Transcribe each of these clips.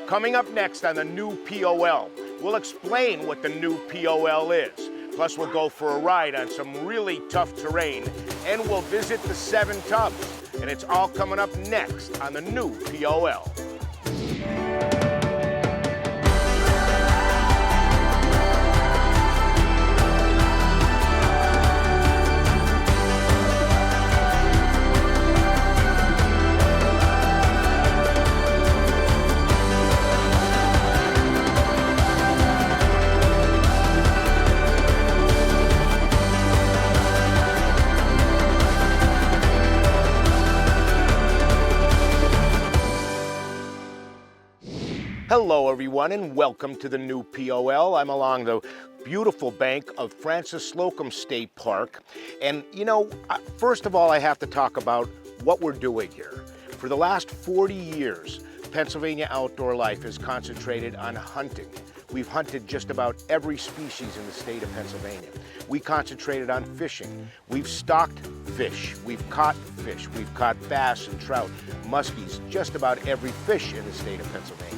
Coming up next on the new POL, we'll explain what the new POL is. Plus, we'll go for a ride on some really tough terrain, and we'll visit the 7 tubs. And it's all coming up next on the new POL. Hello everyone and welcome to the new POL. I'm along the beautiful bank of Francis Slocum State Park. And you know, first of all, I have to talk about what we're doing here. For the last 40 years, Pennsylvania Outdoor Life has concentrated on hunting. We've hunted just about every species in the state of Pennsylvania. We concentrated on fishing. We've stocked fish. We've caught fish. We've caught bass and trout, muskies, just about every fish in the state of Pennsylvania.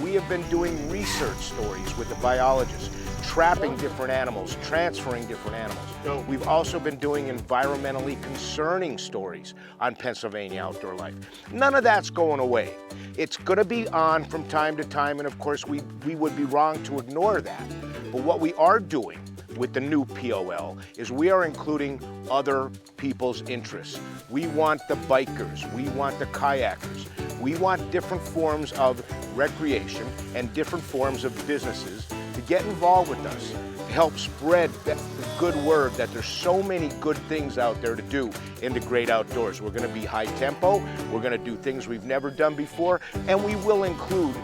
We have been doing research stories with the biologists, trapping different animals, transferring different animals. We've also been doing environmentally concerning stories on Pennsylvania Outdoor Life. None of that's going away. It's going to be on from time to time, and of course we would be wrong to ignore that. But what we are doing with the new POL is we are including other people's interests. We want the bikers, we want the kayakers, we want different forms of recreation and different forms of businesses to get involved with us, to help spread the good word that there's so many good things out there to do in the great outdoors. We're going to be high tempo, we're going to do things we've never done before, and we will include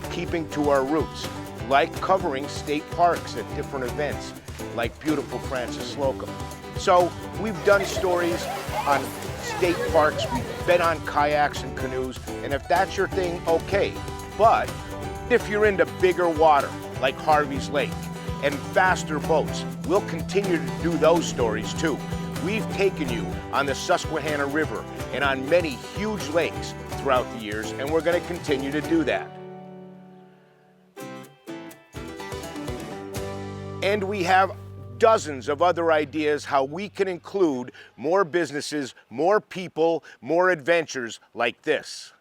keeping to our roots, like covering state parks at different events, like beautiful Francis Slocum. So we've done stories on state parks, we've been on kayaks and canoes, and if that's your thing, okay. But if you're into bigger water, like Harvey's Lake, and faster boats, we'll continue to do those stories too. We've taken you on the Susquehanna River and on many huge lakes throughout the years, and we're going to continue to do that. And we have dozens of other ideas how we can include more businesses, more people, more adventures like this.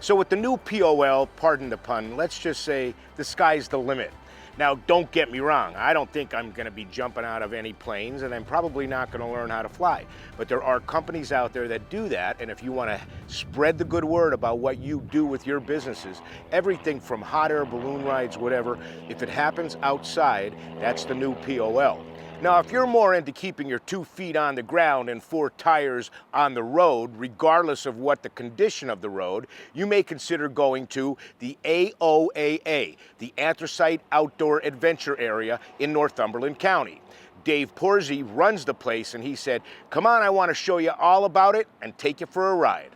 So with the new POL, pardon the pun, let's just say the sky's the limit. Now, don't get me wrong, I don't think I'm going to be jumping out of any planes, and I'm probably not going to learn how to fly. But there are companies out there that do that, and if you want to spread the good word about what you do with your businesses, everything from hot air balloon rides, whatever, if it happens outside, that's the new POL. Now, if you're more into keeping your 2 feet on the ground and 4 tires on the road, regardless of what the condition of the road, you may consider going to the AOAA, the Anthracite Outdoor Adventure Area in Northumberland County. Dave Porzy runs the place, and he said, "Come on, I want to show you all about it and take you for a ride."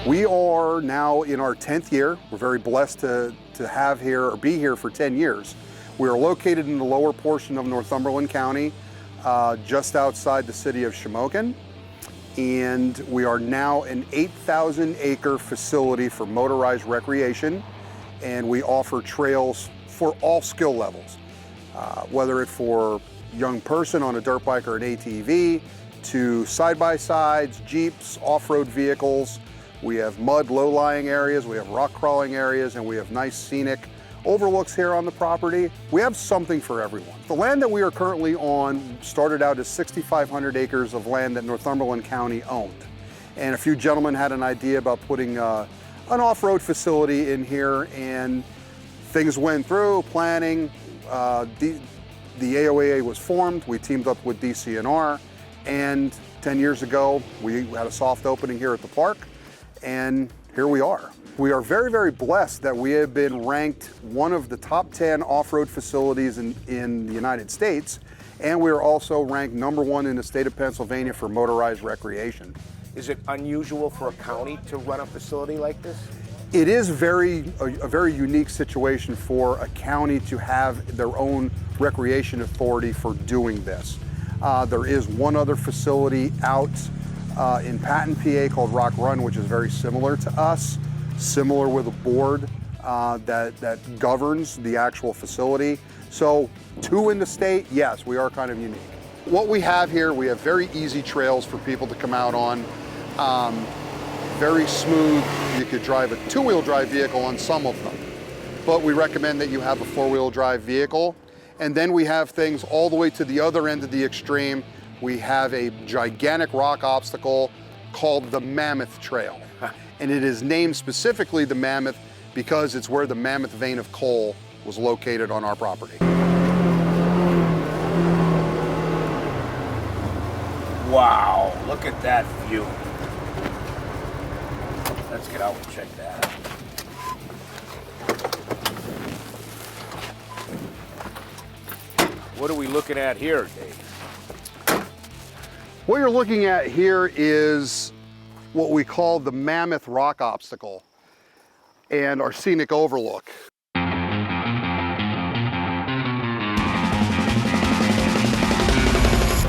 We are now in our 10th year. We're very blessed to have here or be here for 10 years. We are located in the lower portion of Northumberland County, just outside the city of Shamokin. And we are now an 8,000-acre facility for motorized recreation. And we offer trails for all skill levels, whether it's for a young person on a dirt bike or an ATV, to side-by-sides, Jeeps, off-road vehicles. We have mud low-lying areas, we have rock crawling areas, and we have nice scenic overlooks here on the property. We have something for everyone. The land that we are currently on started out as 6,500 acres of land that Northumberland County owned. And a few gentlemen had an idea about putting an off-road facility in here, and things went through planning. The AOAA was formed. We teamed up with DCNR, and 10 years ago, we had a soft opening here at the park. And here we are. We are very, very blessed that we have been ranked one of the top 10 off-road facilities in the United States, and we are also ranked #1 in the state of Pennsylvania for motorized recreation. Is it unusual for a county to run a facility like this? It is a very unique situation for a county to have their own recreation authority for doing this. There is one other facility out in Patton, PA called Rock Run, which is very similar to us, similar with a board that governs the actual facility. So 2 in the state, yes, we are kind of unique. What we have here, we have very easy trails for people to come out on. Very smooth. You could drive a 2-wheel drive vehicle on some of them, but we recommend that you have a 4-wheel drive vehicle. And then we have things all the way to the other end of the extreme. We have a gigantic rock obstacle called the Mammoth Trail. And it is named specifically the Mammoth because it's where the Mammoth vein of coal was located on our property. Wow, look at that view. Let's get out and check that out. What are we looking at here, Dave? What you're looking at here is what we call the Mammoth Rock Obstacle and our scenic overlook.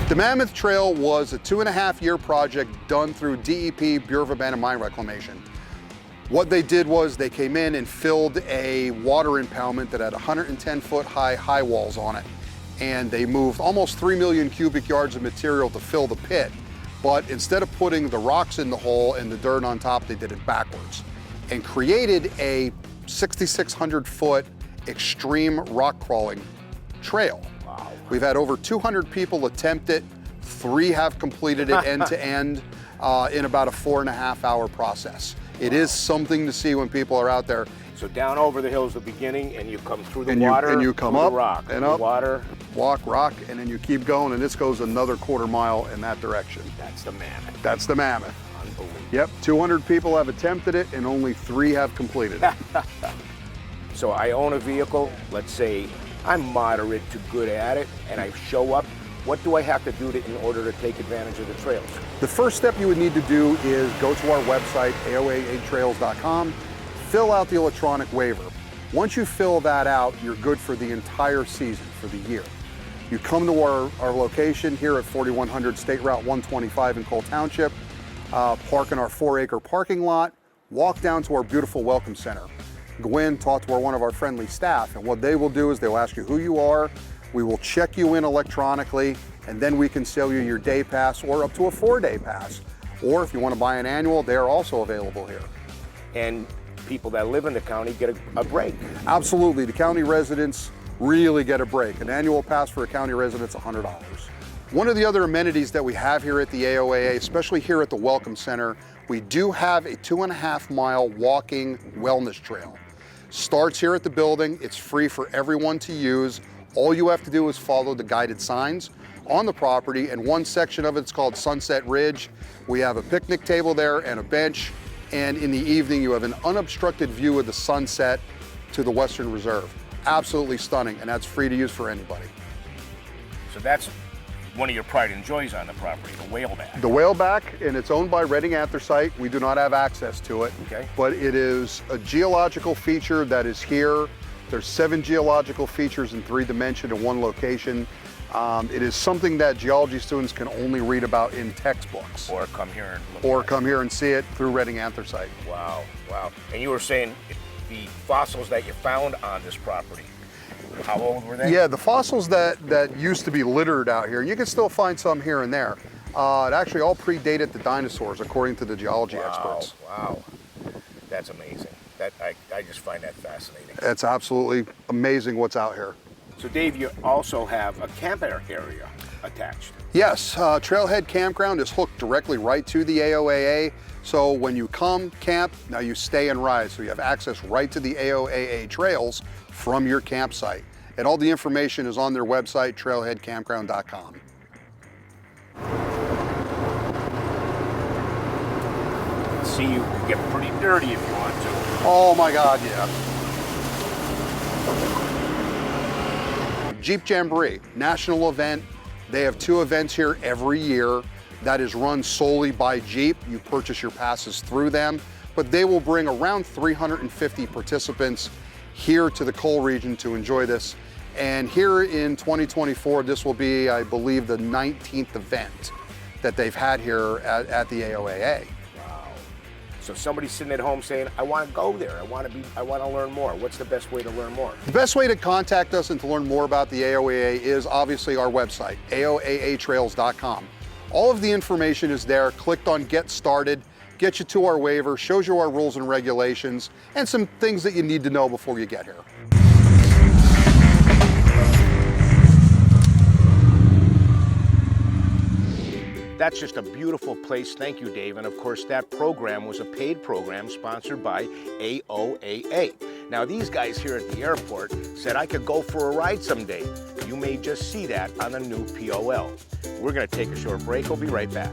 The Mammoth Trail was a 2.5-year project done through DEP, Bureau of Abandoned Mine Reclamation. What they did was they came in and filled a water impoundment that had 110-foot high high walls on it. And they moved almost 3 million cubic yards of material to fill the pit. But instead of putting the rocks in the hole and the dirt on top, they did it backwards and created a 6,600-foot extreme rock crawling trail. Wow. We've had over 200 people attempt it. 3 have completed it end to end in about a 4.5-hour process. It is something to see when people are out there. So down over the hill's the beginning, and you come through the And water, you come through up the rock, and through up. the water. Walk, rock, and then you keep going, and this goes another 1/4 mile in that direction. That's the Mammoth. That's the Mammoth. Unbelievable. Yep, 200 people have attempted it, and only 3 have completed it. So I own a vehicle, let's say I'm moderate to good at it, and I show up. What do I have to do in order to take advantage of the trails? The first step you would need to do is go to our website, AOAAtrails.com, fill out the electronic waiver. Once you fill that out, you're good for the entire season, for the year. You come to our location here at 4100 State Route 125 in Cole Township, park in our 4-acre parking lot, walk down to our beautiful welcome center. Go in, talk to one of our friendly staff, and what they will do is they'll ask you who you are. We will check you in electronically, and then we can sell you your day pass or up to a 4-day pass. Or if you want to buy an annual, they are also available here. And people that live in the county get a break. Absolutely, the county residents really get a break. An annual pass for a county resident's $100. One of the other amenities that we have here at the AOAA, especially here at the Welcome Center, we do have a 2.5-mile walking wellness trail. Starts here at the building, it's free for everyone to use. All you have to do is follow the guided signs on the property, and one section of it's called Sunset Ridge. We have a picnic table there and a bench, and in the evening you have an unobstructed view of the sunset to the Western Reserve. Absolutely stunning, and that's free to use for anybody. So that's one of your pride and joys on the property, the whaleback. The whaleback, and it's owned by Redding Anthracite. We do not have access to it, Okay. but it is a geological feature that is here. There's 7 geological features in 3 dimensions in one location. It is something that geology students can only read about in textbooks. Or come here and look Or at come here and see it through Redding Anthracite. it. Wow, wow. And you were saying the fossils that you found on this property, how old were they? Yeah, the fossils that used to be littered out here, and you can still find some here and there, it actually all predated the dinosaurs, according to the geology experts. Wow, that's amazing. I just find that fascinating. It's absolutely amazing what's out here. So Dave, you also have a camp area attached. Yes, Trailhead Campground is hooked directly right to the AOAA. So when you come camp, now you stay and ride. So you have access right to the AOAA trails from your campsite. And all the information is on their website, trailheadcampground.com. see you can get pretty dirty if you want to. Oh my God, yeah. Jeep Jamboree, national event. They have 2 events here every year that is run solely by Jeep. You purchase your passes through them, but they will bring around 350 participants here to the Cole region to enjoy this. And here in 2024, this will be, I believe, the 19th event that they've had here at the AOAA. So somebody's sitting at home saying, I want to go there. I want to learn more. What's the best way to learn more? The best way to contact us and to learn more about the AOAA is obviously our website, aoaatrails.com. All of the information is there. Clicked on Get Started, gets you to our waiver, shows you our rules and regulations, and some things that you need to know before you get here. That's just a beautiful place. Thank you, Dave. And of course, that program was a paid program sponsored by AOAA. Now, these guys here at the airport said I could go for a ride someday. You may just see that on the new POL. We're going to take a short break. We'll be right back.